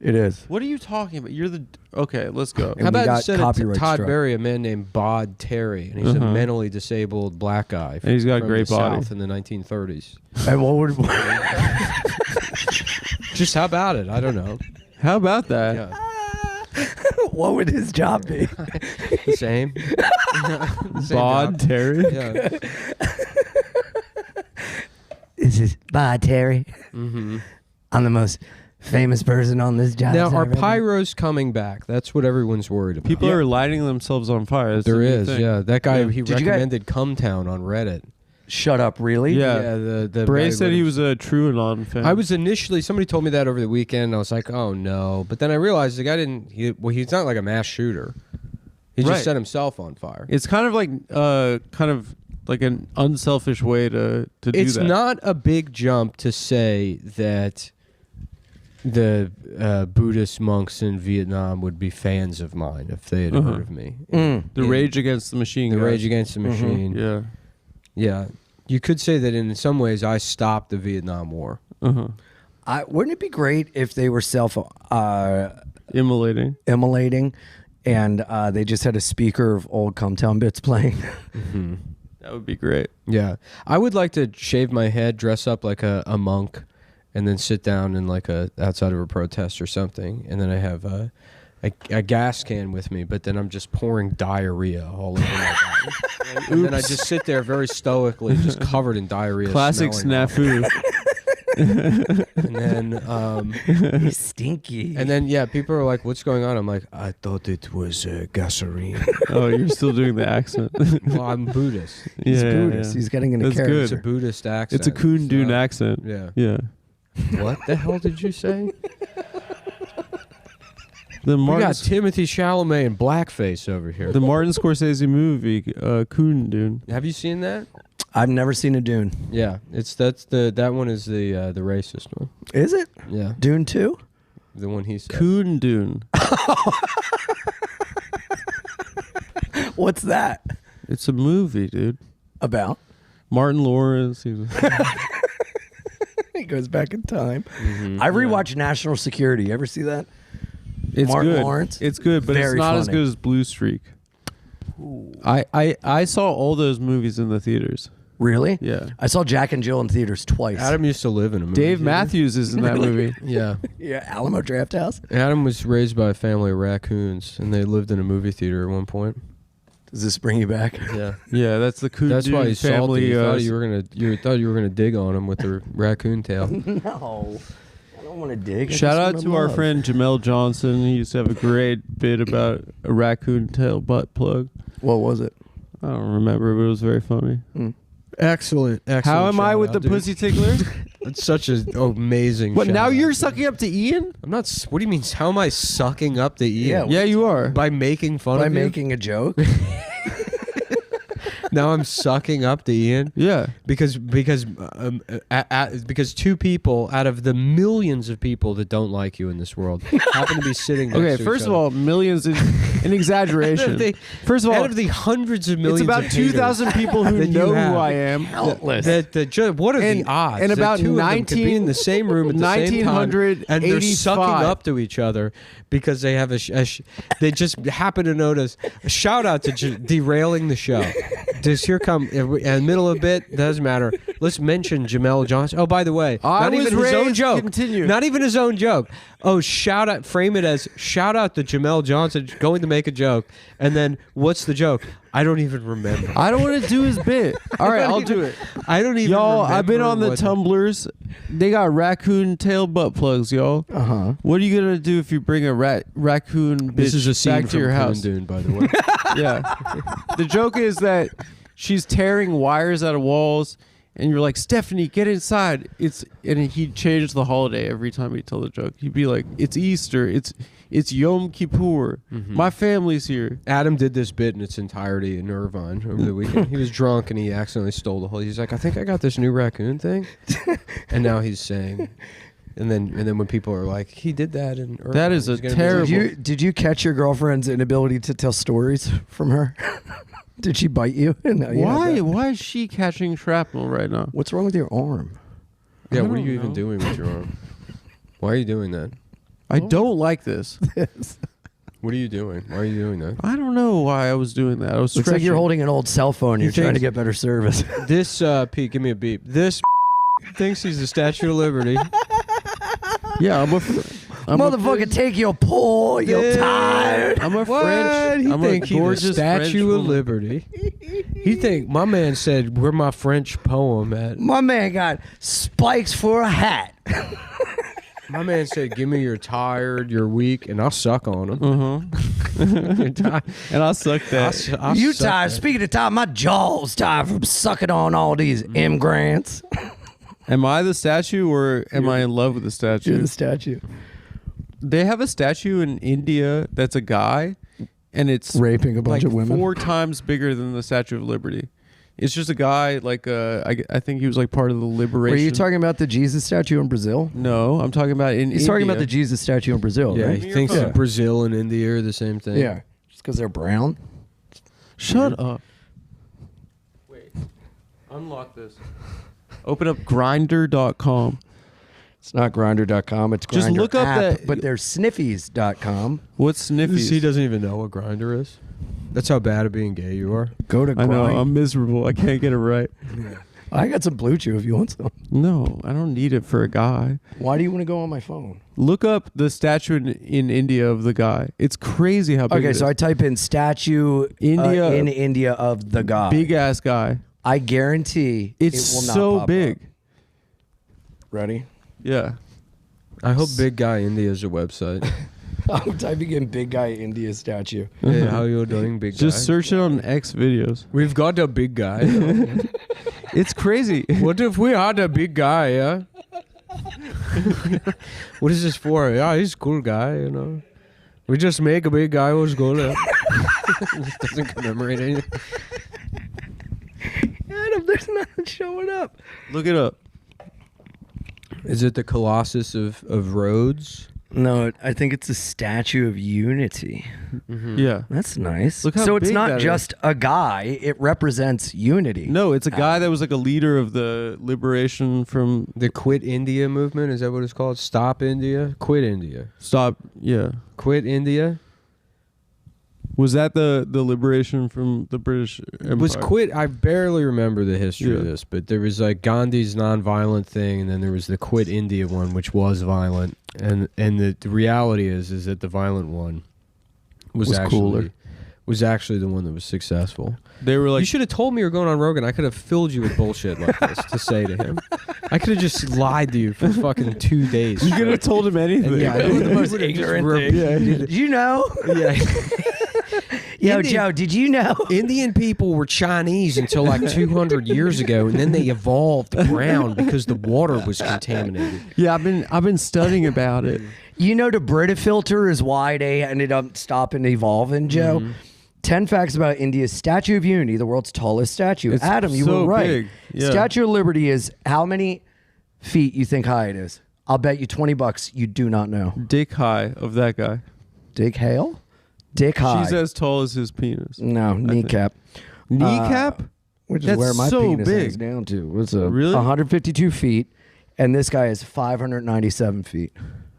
It is. What are you talking about? You're the... Okay, let's go. And How about got instead of copyright Todd struck. Berry, a man named Bodd Tarry, and he's a mentally disabled black guy. And he's got a from great the body. South in the 1930s. And what would... Just how about it? I don't know. How about that? Yeah. what would his job be? The same. Same Bodd job. Tarry? Yeah. This is Bodd Tarry. Mm-hmm. I'm the most famous person on this job. Now, are site right pyros coming back? That's what everyone's worried about. People are lighting themselves on fire. That's There the new is, thing. yeah. That guy, Yeah. he Did you guys- recommended Cumtown on Reddit. Shut up, really? Yeah. The Bray guy said he who- was a TrueAnon fan. I was initially, somebody told me that over the weekend, and I was like, oh no. But then I realized the guy didn't, he's not like a mass shooter. He just Right. set himself on fire. It's kind of like an unselfish way to do that. It's not a big jump to say that the Buddhist monks in Vietnam would be fans of mine if they had heard of me. The Rage Against the Machine. The guys. Rage Against the Machine. Yeah. Yeah. You could say that in some ways I stopped the Vietnam War. Wouldn't it be great if they were Immolating. immolating and they just had a speaker of old Cumtown bits playing? That would be great. Yeah. I would like to shave my head, dress up like a monk, and then sit down in like outside of a protest or something. And then I have a gas can with me, but then I'm just pouring diarrhea all over my body. And then I just sit there very stoically, just covered in diarrhea. Classic smelling snafu. And then, He's stinky. and then, yeah, people are like, "What's going on?" I'm like, "I thought it was gasoline." Oh, you're still doing the accent. Well, I'm Buddhist. He's Yeah, Buddhist. yeah. He's getting into That's character. It's a Buddhist accent. It's a Kundun so- accent. Yeah. Yeah. What the hell did you say? The We Martin, got Timothy Chalamet and blackface over here. the Martin Scorsese movie, Kundun. Have you seen that? I've never seen a Dune. Yeah, that one is the racist one. Is it? Yeah, Dune 2? the one he said. Kundun. What's that It's a movie, dude. about? Martin Lawrence. He was, He goes back in time. Mm-hmm. I rewatched National Security. You ever see that? it's Martin good. Lawrence? It's good, but Very it's not as funny. good as Blue Streak. I saw all those movies in the theaters. Really? Yeah. I saw Jack and Jill in theaters twice. Adam used to live in a movie. Dave theater. Matthews is in that movie. Yeah, Yeah, Alamo Draft House. Adam was raised by a family of raccoons, and they lived in a movie theater at one point. Does this bring you back? Yeah, Yeah, that's the Kundun that's why he's family. salty. You thought you were gonna dig on him with the raccoon tail. No. I don't want to dig. I Shout just out wanna to our love. friend Jamel Johnson. He used to have a great bit about a raccoon tail butt plug. What was it? I don't remember, but it was very funny. Excellent. How am I with the pussy tickler? It's such an amazing. What, now shout-out. you're sucking up to Ian? I'm not. What do you mean? How am I sucking up to Ian? Yeah, you are. By making fun By of you? making a joke? Now I'm sucking up to Ian Yeah. because two people out of the millions of people that don't like you in this world happen to be sitting next Okay, to first each of all, millions is an exaggeration. First of all, out of the hundreds of millions, it's about of haters 2,000 people who that you know who have. I am. Countless. What are And- the odds? and that about two of them could be in the same room at the same time, and they're sucking 1985. up to each other because they have they just happen to notice. A shout out to derailing the show. Just here come in the middle of a bit. Doesn't matter. Let's mention Jamel Johnson. Oh, by the way, I not was even his own raised- joke. continue. Not even his own joke. Oh, shout out! Frame it as shout out to Jamel Johnson going to make a joke, and then what's the joke? I don't even remember. I don't want to do his bit. All right, I'll do it. I don't even. Y'all, I've been on the what- tumblers. They got raccoon tail butt plugs, y'all. Uh-huh. What are you gonna do if you bring a raccoon bitch This is a scene back to from your house? Kundun, by the way. Yeah. The joke is that she's tearing wires out of walls, and you're like, Stephanie, get inside. And he'd change the holiday every time he'd tell the joke. He'd be like, it's Easter. It's Yom Kippur. My family's here. Adam did this bit in its entirety in Irvine over the weekend. He was drunk and he accidentally stole the whole. He's like, I think I got this new raccoon thing, and now he's saying, and then when people are like, he did that in Irvine. That is he's a gonna be terrible- like, Did you catch your girlfriend's inability to tell stories from her? Did she bite you? No, you Why? had that. Why is she catching shrapnel right now? What's wrong with your arm? Yeah, I what are don't you even know. doing with your arm? Why are you doing that? I don't like this. What are you doing? Why are you doing that? I don't know why I was doing that. I was Looks like you're stretching. holding an old cell phone. You're trying to thinks- get better service. This Pete, give me a beep. This thinks he's the Statue of Liberty. Yeah, I'm a Motherfucker, take your pull. You're tired. I'm a What? French. He I'm think a he's the gorgeous French Statue of woman. Liberty. He think my man said where my French poem at. My man got spikes for a hat. My man said, "Give me your tired, your weak, and I'll suck on them." Uh-huh. And I suck that. You tired? Speaking of time, my jaw's tired from sucking on all these immigrants. Am I the statue or am I in love with the statue? You're the statue. They have a statue in India that's a guy, and it's Raping a bunch like of women. 4 times bigger than the Statue of Liberty. It's just a guy like I think he was like part of the liberation. Were you talking about the Jesus statue in Brazil? No, I'm talking about in He's India. talking about the Jesus statue in Brazil, Yeah, right? he thinks that Brazil and India are the same thing. Yeah. Just because they're brown? Shut up. Wait. Unlock this. Open up grinder.com. It's not grinder.com. It's Just Grindr look up app, that- but there's sniffies.com. What's Sniffies? He doesn't even know what Grinder is. That's how bad at being gay you are. Go to I know. Grind. I'm miserable. I can't get it right. I got some Blue Chew if you want some. No, I don't need it for a guy. Why do you want to go on my phone? Look up the statue in India of the guy. It's crazy how big it Okay, is. so I type in statue India- in India of the guy. Big ass guy. I guarantee It's it will not so pop big. up. Ready? Yeah. I hope Big Guy India is a website. I'm typing in big guy India statue. Hey, how you doing, Big Guy? Just search it on X videos. We've got a big guy. It's crazy. What if we had a big guy, yeah? What is this for? Yeah, he's a cool guy, you know. We just make a big guy who's cool. Yeah? This doesn't commemorate anything. Adam, there's nothing showing up. Look it up. Is it the Colossus of Rhodes? No, I think it's a statue of unity. Yeah. That's nice. Look how so it's big not that just a guy, it represents unity. No, it's a guy that was like a leader of the liberation from The Quit India movement? Is that what it's called? Stop India? Quit India. stop. Yeah. Quit India? Was that the liberation from the British Empire? Was quit. I barely remember the history of Yeah. this, but there was like Gandhi's nonviolent thing, and then there was the Quit India one, which was violent. And the reality is that the violent one was cooler. actually the one that was successful. They were like, You should have told me you were going on Rogan. I could have filled you with bullshit like this to say to him. I could have just lied to you for fucking 2 days. you could have told him anything. Yeah, That was the most You would've just ignorant rubbed- thing. Did you know? Yeah. Yo, Indian- Joe, did you know? Indian people were Chinese until like 200 years ago, and then they evolved brown because the water was contaminated. Yeah, I've been studying about it. You know the Brita filter is why they ended up stopping evolving, Joe. 10 facts about India's Statue of Unity, the world's tallest statue. It's Adam, you so were right. big. Yeah. Statue of Liberty is how many feet you think high it is? I'll bet you $20 you do not know. Dick high of that guy. Dick Hale? Dick high. She's as tall as his penis. No, kneecap. Kneecap? Which is That's where my so penis big. hangs down to. It's a Really? 152 feet, and this guy is 597 feet.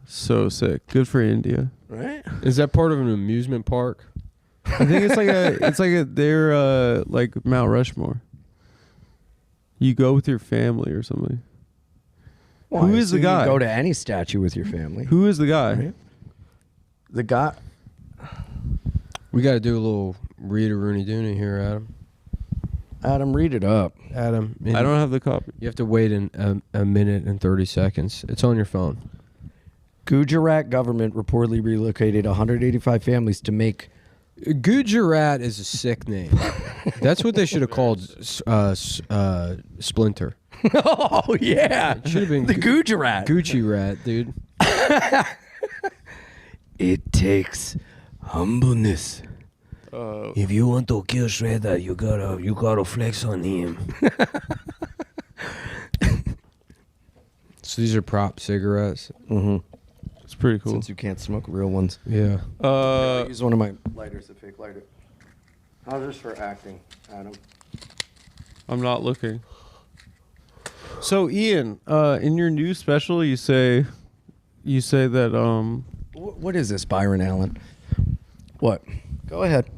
So sick. Good for India. Right? Is that part of an amusement park? I think they're like Mount Rushmore. You go with your family or something. Well, Who I is the assume you guy? Go to any statue with your family. Who is the guy? Right. The guy. We got to do a little Rita Rooney Dooney here, Adam. Adam, read it up. Adam, I don't have the copy. You have to wait in a minute and 30 seconds. It's on your phone. Gujarat government reportedly relocated 185 families to make. Gujarat is a sick name. That's what they should have called Splinter. Oh yeah, It should have been the Gujarat. Gucci Rat, dude. It takes humbleness. If you want to kill Shredder, you gotta flex on him. So these are prop cigarettes. Mm-hmm. It's pretty cool. Since you can't smoke real ones. Yeah. I use one of my lighters, a fake lighter. How's this for acting, Adam? I'm not looking. So Ian, in your new special, you say that What is this, Byron Allen? What? Go ahead.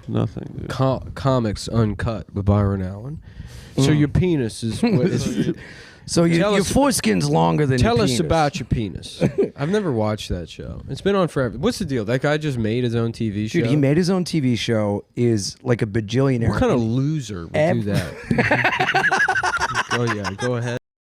Nothing. Dude. Comics Uncut with Byron Allen. So your penis is what is. So your foreskin's longer than Tell your us penis. about your penis. I've never watched that show. It's been on forever. What's the deal? That guy just made his own TV show. Dude, he made his own TV show. Is like a bajillionaire. What kind of loser would do that? Oh yeah, go ahead.